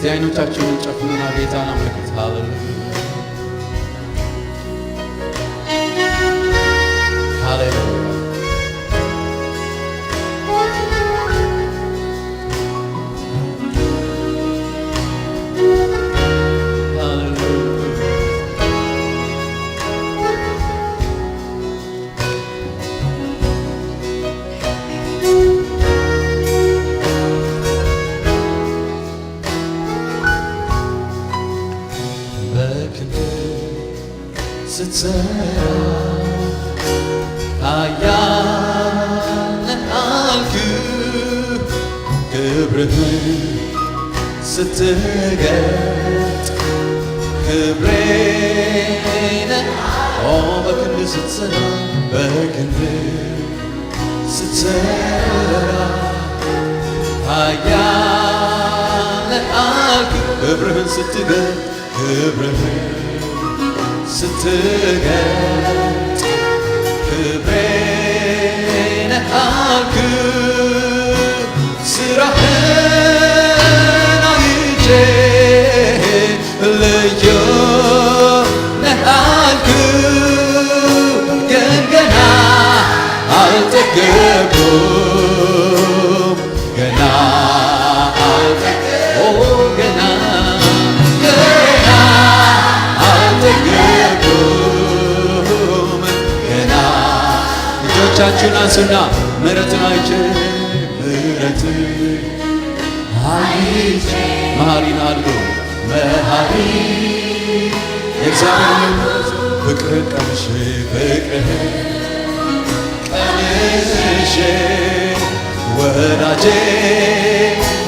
አይኖቻችሁን ጨፍኑና ጌታን አምልኩት። ሃሌሉያ ሃሌሉያ ስትሰራ ኃያል አልክ ክብርህን ስትገልጥ ክብሬ ነህ። በክንድህ ስትሰራ ኃያል አልክ ክብርህን ስትገልጥ ስትገልጥ ክብሬ ነህ አልክ ስራህን አይቼ ልዩ ነህ አልክ ግን ገና አልጠገብኩም ገና እጆቻችሁን አንሱና ምሕረትን አይቼ መሐሪ ነህ አልኩ መሐሪ የእግዚአብሔር ፍቅርህን ቀምሼ ወዳጄ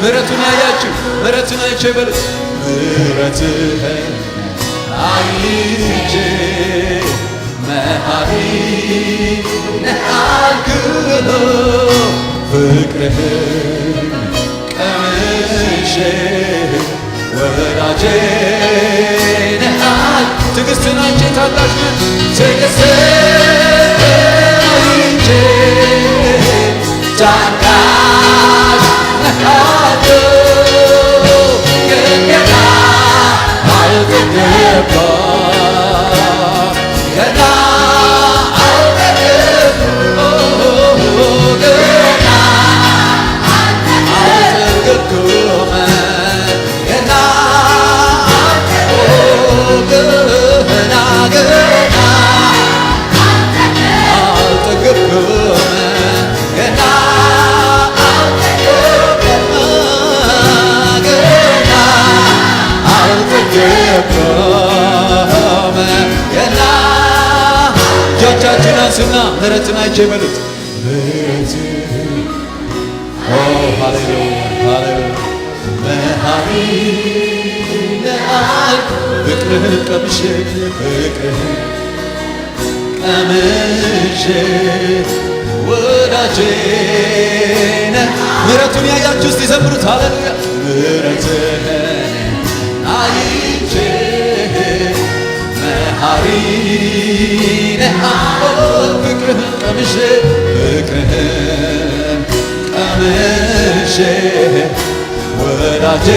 ምሕረቱን ያያችሁ ምሕረትን አይቼ በሉት ምሕረትህን አይቼ መሐሪ ነህ አልክ ፍቅርህን ቀምሼ ወዳጄ ነህ አልክ ትዕግስትን አይቼ ታላቅ ነህ ትዕግስትን አይቼ ታጋሽ ነህ አልክ ግን ገና አልጠገብኩም ገና እጆቻችሁን አንሱና ምሕረትን አይቼ በሉት ሃሌሉያ መሐሪ ነህ አልክ ፍቅርህን ቀምሼ ወዳጄ ነህ ምሕረቱን ያያችሁ እስቲ ዘምሩት ሃሌሉያ ምሕረትህን አይቼ መሐሪ ነህ ፍቅርህን ቀምሼ ወዳጄ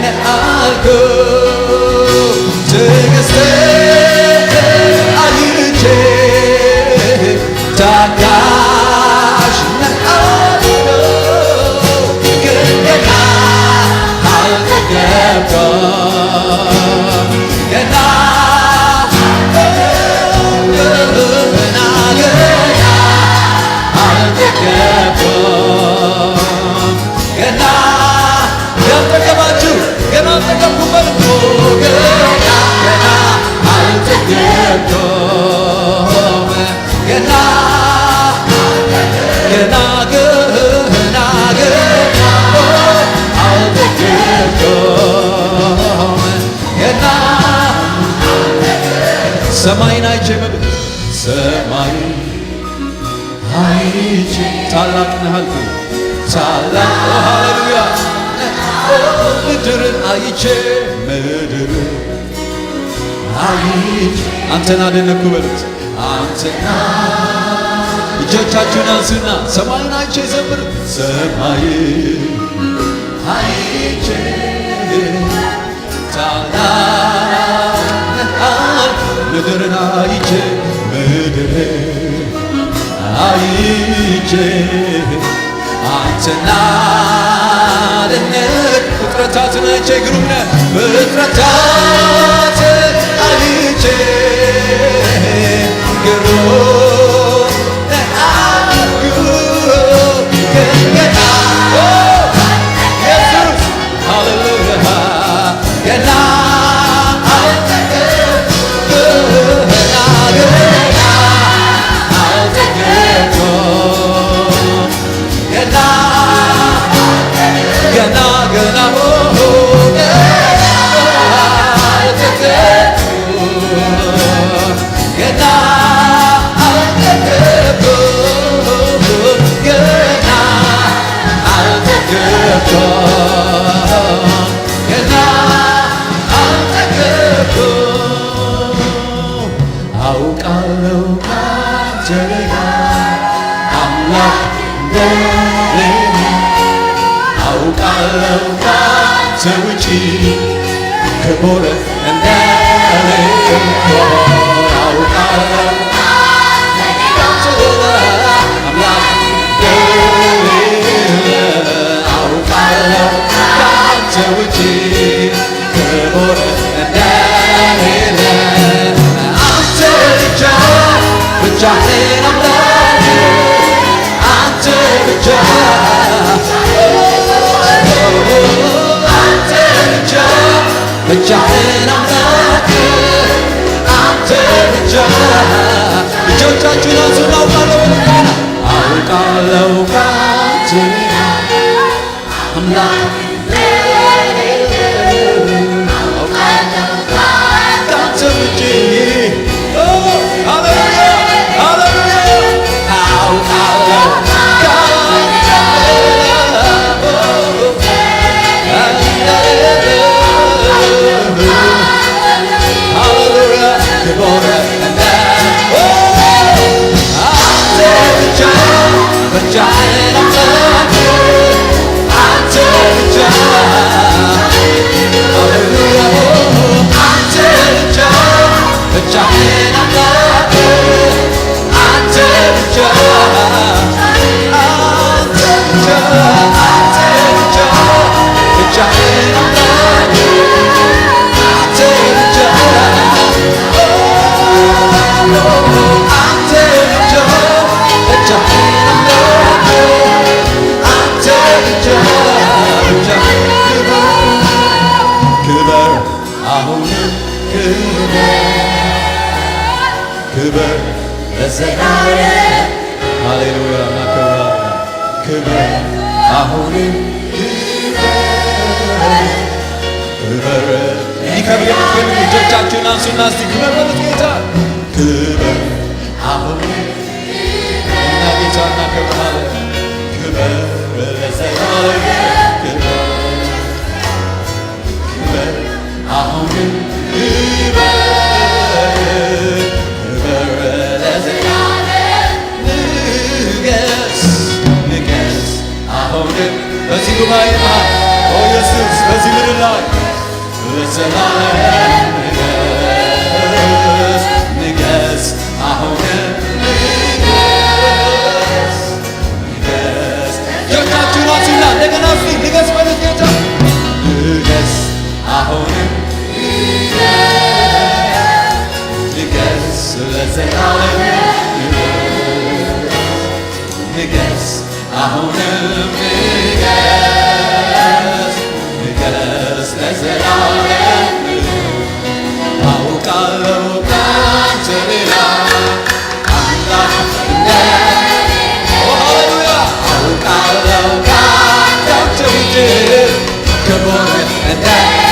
ነህ አልኩ ትዕግስትን አይቼ ታጋሽ ነህ አልኩ ግን ገና አልጠገብኩም ገና አልጠገብኩም ገና ያልጠገባችሁ ገና አልጠገብኩም በሉ ገና አልጠገብኩም ገና አልጠገብኩም ገና ሰማይን አይቼ በሉ ሰማይ አይቼ ታላቅ ነህ አልኩ ታላቅ ሃሌሉያ ምድርን አይቼ አንተን አደነኩ በሉት አንተና እጆቻችሁን አንሱና ሰማይን አይቼ ዘምሩ ሰማይ አይቼ ምድርን አይቼ አንተን አደነቅሁ ፍጥረታትን አይቼ ግሩም ነህ ፍጥረታትን አይቼ ግሩም ነህ አልኩ ገና ኢየሱስ ሃሌሉያ ገና አውቃለሁ ካንተ ጋር አምላክ እንደሌለ አውቃለሁ ካንተ ውጪ ክቡር እንደሌለ አውቃለሁ ካንተ ጋር አምላክ እንደሌለ አውቃለሁ ካንተ ውጪ ክቡር እንደሌለ ብቻህን አምላክ አንተ ብቻ አንተ ብቻ ብቻህን አምላክ አንተ ብቻ እጆቻችሁን አንሱና አውቃለሁ ካንተ አምላክ ካንተ ውጪ ክብር ለዘላለም ሃሌሉያ እናከብራለን። ክብር አሁንም ክብር እንዲከብር የምትፈልጉ እጆቻችሁን አንሱና እስቲ ክብር በሉት ጌታ ክብር አሁንም እና ጌታ እናከብራለን። ክብር ለዘላለም ክብር አሁንም በዚህ ጉባኤ መሃል ኦ ኢየሱስ በዚህ ምድር ላይ ለዘላለም ንገስ ንገስ አሁንም ንገስ ንገስ እጆቻችሁን አንሱና እንደገና እስኪ ንገስ በሉት ጌታ ንገስ አሁንም ንገስ ለዘላለም ንገስ አሁንም ንገስ ንገስ ለዘላለም አውቃለሁ ካንተ ሌላ አምላክ እንደሌለ ሃሌሉያ አውቃለሁ ካንተ ውጪ ክቡር እንደሌለ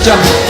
ብቻ